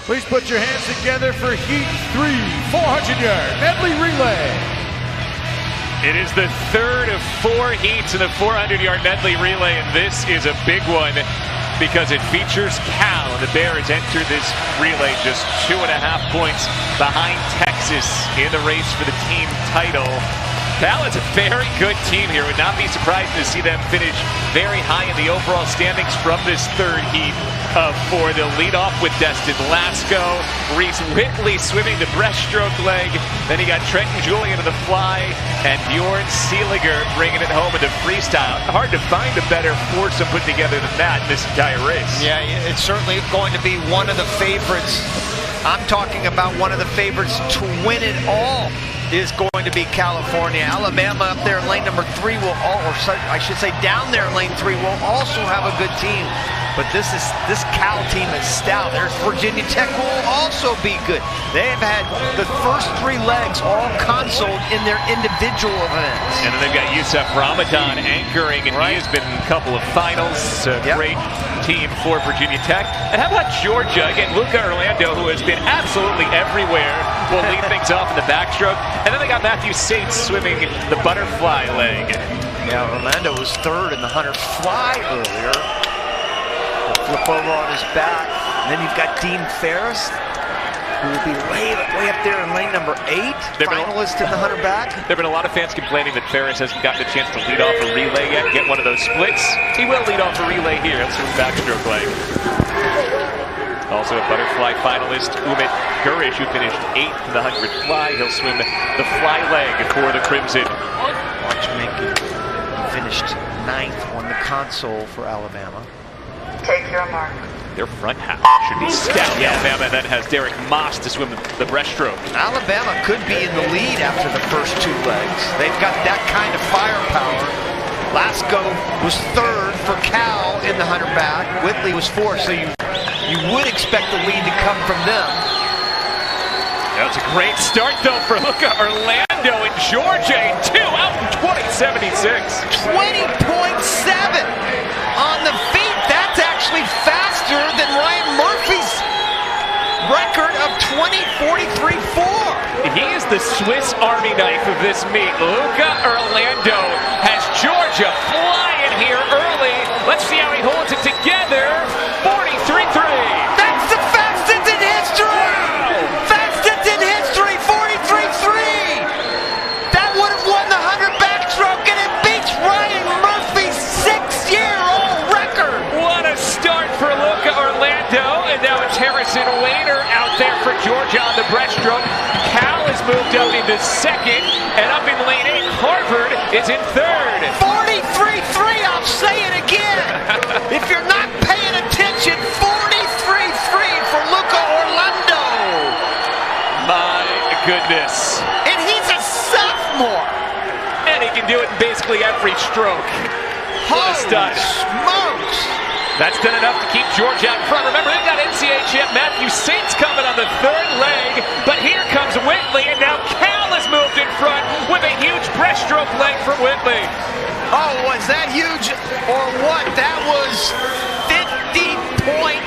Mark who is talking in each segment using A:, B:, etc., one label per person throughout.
A: Please put your hands together for Heat 3, 400-yard medley relay.
B: It is the third of 4 heats in the 400-yard medley relay, and this is a big one because it features Cal. The Bears enter this relay just 2.5 points behind Texas in the race for the team title. Cal is a very good team here. Would not be surprised to see them finish very high in the overall standings from this third heat of 4. They'll lead off with Destin Lasco, Reese Whitley swimming the breaststroke leg. Then you got Trenton Julian in the fly, and Bjorn Seeliger bringing it home in the freestyle. Hard to find a better foursome put together than that in this entire race.
C: Yeah, it's certainly going to be one of the favorites. I'm talking about one of the favorites to win it all. Is going to be California. Alabama up there in lane number 3 will, I should say down there in lane 3 will also have a good team. But this Cal team is stout. There's Virginia Tech who will also be good. They have had the first 3 legs all consoled in their individual events.
B: And then they've got Yusuf Ramadan anchoring, and he has been in a couple of finals. Great team for Virginia Tech. And how about Georgia? Again, Luca Orlando, who has been absolutely everywhere, will lead things off in the backstroke. And then they got Matthew Saints swimming the butterfly leg.
C: Yeah, Orlando was 3rd in the 100 fly earlier. Flip over on his back. And then you've got Dean Ferris, who will be way up there in lane number 8, finalist in the 100 back.
B: There have been a lot of fans complaining that Ferris hasn't gotten a chance to lead off a relay yet, get one of those splits. He will lead off a relay here. Let's swim backstroke leg. Also a butterfly finalist, Umit Gurish, who finished 8th in the 100 fly. He'll swim the fly leg for the Crimson.
C: Watchmaker finished 9th on the console for Alabama.
D: Take your mark.
B: Their front half should be stacked. Alabama then has Derek Moss to swim the breaststroke.
C: Alabama could be in the lead after the first 2 legs. They've got that kind of firepower. Lasco was 3rd for Cal in the 100 back. Whitley was 4th, so you would expect the lead to come from them.
B: That was a great start, though, for Luca Orlando in Georgia in 2 out in 2076.
C: 20.7 on the feet. That's actually faster than Ryan Murphy's record of 20:43.4.
B: He is the Swiss Army knife of this meet. Luca Orlando has Georgia flying here early. Let's see how he holds it together. 43.3.
C: That's the fastest in history! Wow. Fastest in history, 43.3. That would have won the 100 backstroke, and it beats Ryan Murphy's 6-year-old record.
B: What a start for Luca Orlando, and now it's Harrison Wainer out there for Georgia on the breaststroke. Cal has moved up into 2nd, and up in lane 8, Harvard is in 3rd.
C: 43.3, I'll say it again. If you're not paying attention, 43.3 for Luca Orlando.
B: My goodness.
C: And he's a sophomore.
B: And he can do it in basically every stroke. What a stunt.
C: Smokes.
B: That's done enough to keep Georgia out in front. Remember, they've got NCAA champ Matthew Saints coming on the 3rd leg. But here comes Whitley, and now Cal has moved in front with a huge breaststroke leg from Whitley.
C: Oh, was that huge or what? That was 50.5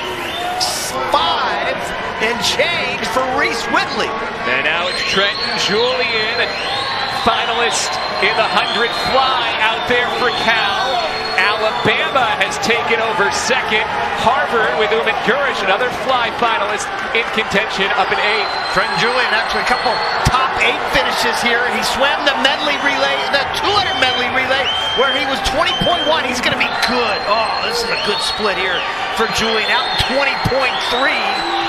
C: and change for Reese Whitley.
B: And now it's Trenton Julian, finalist in the 100 fly out there for Cal. Alabama has taken over 2nd. Harvard with Umit Gurish, another fly finalist in contention, up in 8th.
C: Trenton Julian, actually a couple top 8 finishes here. He swam the medley relay, the 200 medley relay, where he was 20.1. He's going to be good. Oh, this is a good split here for Julian, out 20.3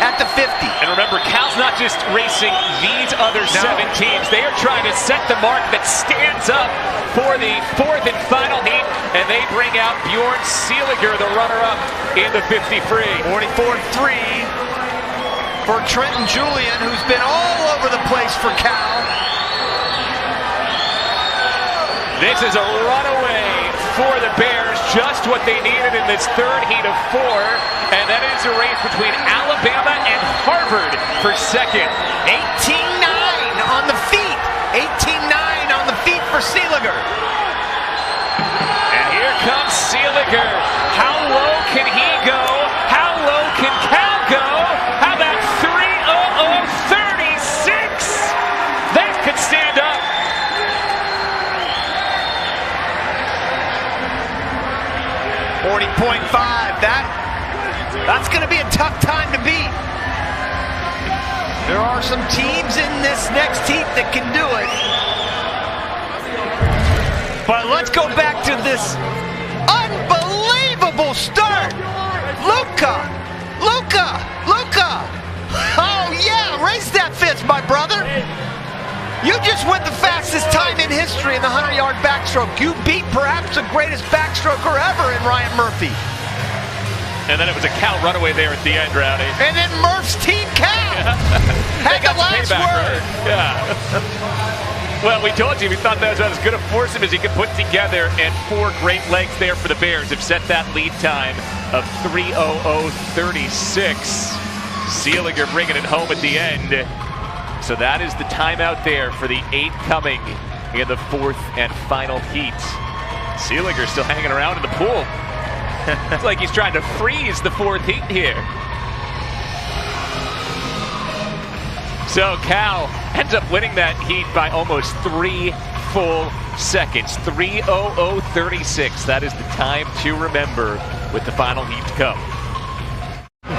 C: at the 50.
B: And remember, Cal's not just racing these other 7 teams. They are trying to set the mark that stands up for the 4th and final heat, and they bring out Bjorn Seeliger, the runner-up in the 50 free.
C: 44.3 for Trenton Julian, who's been all over the place for Cal.
B: This is a runaway for the Bears, just what they needed in this 3rd heat of 4, and that is a race between Alabama and Harvard for 2nd.
C: 18.9 on the feet. 18.9 on the feet for Seeliger.
B: And here comes Seeliger. How low can he go? How low can Cal go? How about
C: tough time to beat. There are some teams in this next heat that can do it. But let's go back to this unbelievable start. Luka! Oh yeah, raise that fist, my brother. You just went the fastest time in history in the 100-yard backstroke. You beat perhaps the greatest backstroker ever in Ryan Murphy.
B: And then it was a Cal runaway there at the end, Rowdy.
C: And then Murph's team Cal had the last word.
B: Right? Yeah. Well, we told you, we thought that was about as good a foursome as he could put together, and 4 great legs there for the Bears have set that lead time of 3:00:36. Seeliger bringing it home at the end. So that is the timeout there for the 8 coming in the 4th and final heat. Seeliger still hanging around in the pool. It's like he's trying to freeze the 4th heat here. So Cal ends up winning that heat by almost 3 full seconds. 3:00:36. That is the time to remember with the final heat to come.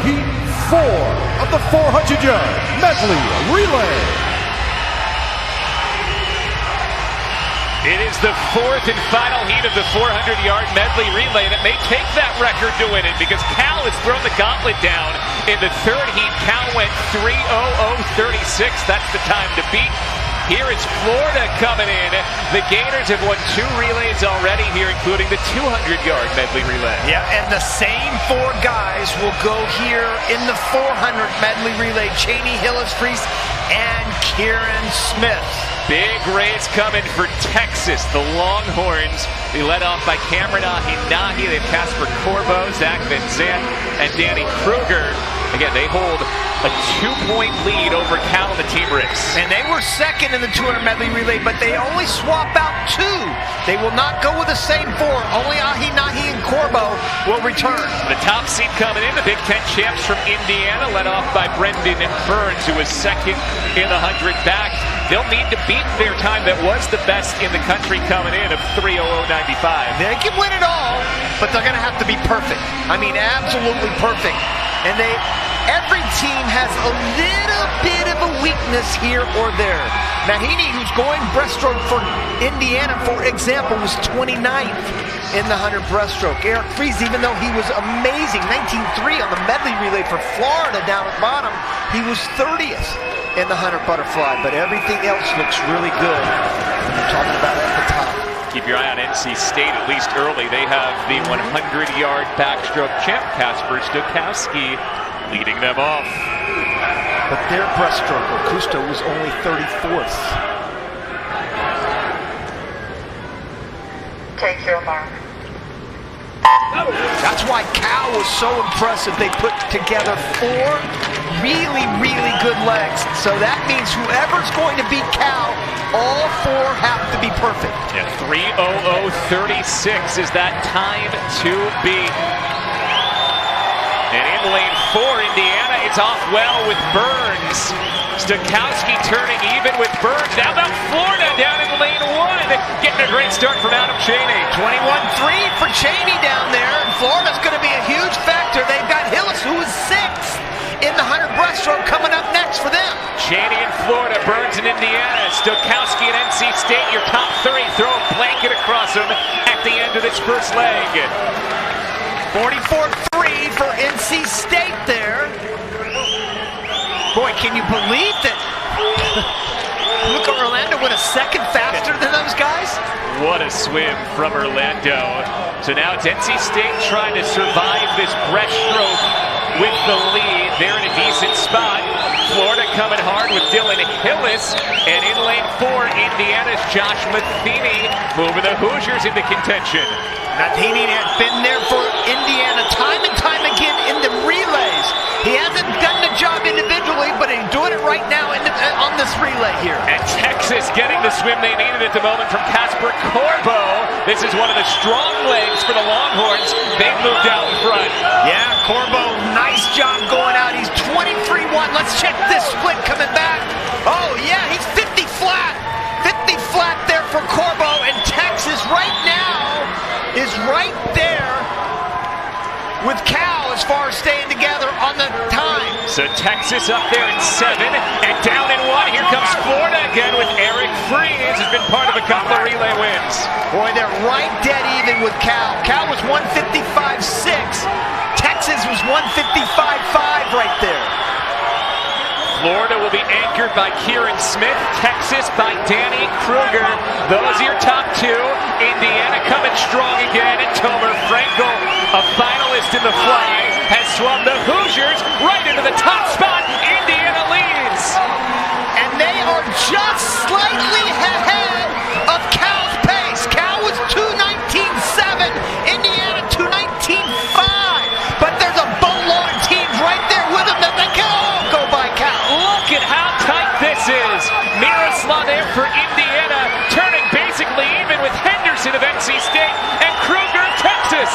A: Heat 4 of the 400-yard medley relay.
B: It is the 4th and final heat of the 400-yard medley relay, and it may take that record to win it because Cal has thrown the gauntlet down. In the 3rd heat, Cal went 3:00:36. That's the time to beat. Here is Florida coming in. The Gators have won 2 relays already here, including the 200-yard medley relay.
C: Yeah, and the same 4 guys will go here in the 400 medley relay. Cheney, Hillis-Fries, and Kieran Smith.
B: Big race coming for Texas. The Longhorns, they led off by Cameron Ahinahi. They have Casper Corbo, Zach Van Zandt, and Danny Kruger. Again, they hold a 2-point lead over Cal in the team race.
C: And they were second in the 200 medley relay, but they only swap out 2. They will not go with the same 4. Only Ahinahi and Corbo will return.
B: The top seed coming in, the Big Ten champs from Indiana, led off by Brendan Burns, who was second in the 100 back. They'll need to beat their time that was the best in the country coming in of 3:00:95.
C: They can win it all, but they're going to have to be perfect. I mean, absolutely perfect. And every team has a little bit of a weakness here or there. Mahini, who's going breaststroke for Indiana, for example, was 29th in the 100 breaststroke. Eric Fries, even though he was amazing, 19.3 on the medley relay for Florida down at bottom, he was 30th in the 100 butterfly, but everything else looks really good. We're talking about at the top.
B: Keep your eye on NC State, at least early. They have the 100-yard backstroke champ, Kasper Stokowski, leading them off.
C: But their breaststroker, Kusto, was only 34th.
D: Take your mark.
C: That's why Cal was so impressive. They put together 4 really, really good legs. So that means whoever's going to beat Cal, all 4 have to be perfect.
B: Yeah, 3:00:36 is that time to beat. And in lane 4, Indiana, it's off well with Burns. Stokowski turning even with Burns. Now about Florida down in lane 1. Getting a great start from Adam Cheney.
C: 21-3 for Cheney down there. And Florida's going to be a huge factor. They've got Hillis, who is 6th in the 100 breaststroke, coming up next for them.
B: Cheney in Florida, Burns in Indiana, Stokowski and NC State, your top 3. Throw a blanket across them at the end of this first leg.
C: 44-3 for NC State there. Boy, can you believe that Luka Orlando went a second faster than those guys?
B: What a swim from Orlando. So now it's NC State trying to survive this breaststroke with the lead. They're in a decent spot. Florida coming hard with Dylan Hillis. And in lane 4, Indiana's Josh Matheny moving the Hoosiers into contention.
C: Matheny has been there for Indiana time and time again in the relays. He hasn't done the job individually, but he's doing it right now on this relay here.
B: And Texas getting the swim they needed at the moment from Casper Corbo. This is one of the strong legs for the Longhorns. They've moved out in front.
C: Yeah, Corbo, nice job going out. He's 23-1. Let's check this split coming back. Oh, yeah, he's 50 flat. 50 flat there for Corbo, and Texas right now is right there with Cal as far as staying together on the
B: So Texas up there in 7 and down in 1. Here comes Florida again with Eric Freeze, who's been part of a couple of relay wins.
C: Boy, they're right dead even with Cal. Cal was 155.6. Texas was 155.5 right there.
B: Florida will be anchored by Kieran Smith, Texas by Danny Kruger. Those are your top two. Indiana coming strong again, and Tomer Frankel, a finalist in the fly, has swum the Hoosiers right into the top spot. Indiana leads.
C: And they are just slightly ahead of Cal's pace. Cal was 2:19.7, Indiana 2:19.5. But there's a boatload of teams right there with them that they can all go by Cal.
B: Look at how tight this is. Miroslav there for Indiana, turning basically even with Henderson of NC State and Kruger of Texas.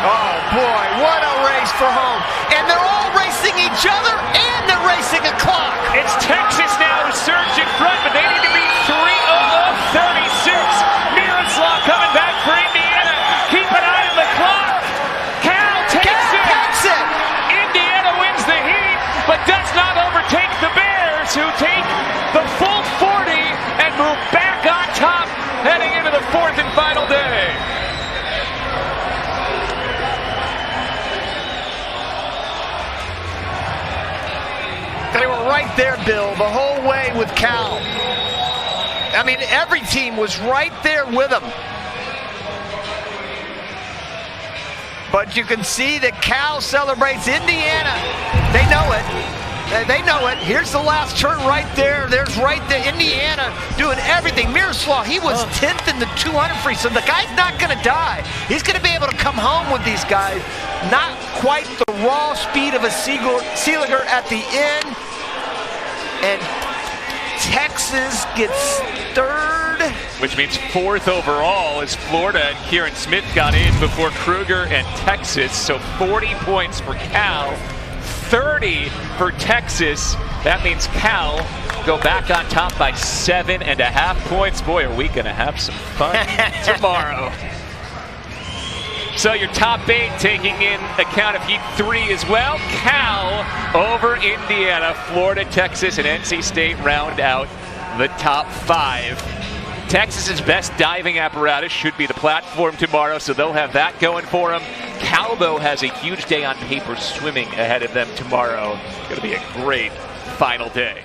C: Oh boy, what a race for home. And they're all racing each other and they're racing a clock.
B: It's Texas now who surged in front, but they need to beat 3:00:36. Miroslav coming back for Indiana. Keep an eye on the clock. Cal takes it. Indiana wins the heat, but does not overtake the Bears, who take the full 40 and move back on top heading into the fourth and final day.
C: They were right there, Bill, the whole way with Cal. I mean, every team was right there with them. But you can see that Cal celebrates Indiana. They know it. They know it. Here's the last turn right there. There's right there. Indiana doing everything. Miroslav, he was 10th in the 200 free, so the guy's not going to die. He's going to be able to come home with these guys. Not quite the raw speed of a Seeliger at the end. And Texas gets third.
B: Which means fourth overall, as Florida and Kieran Smith got in before Kruger and Texas. So 40 points for Cal, 30 for Texas. That means Cal go back on top by 7.5 points. Boy, are we going to have some fun tomorrow. So your top 8 taking in account of Heat 3 as well. Cal over Indiana, Florida, Texas, and NC State round out the top 5. Texas's best diving apparatus should be the platform tomorrow, so they'll have that going for them. Cal, though, has a huge day on paper swimming ahead of them tomorrow. It's going to be a great final day.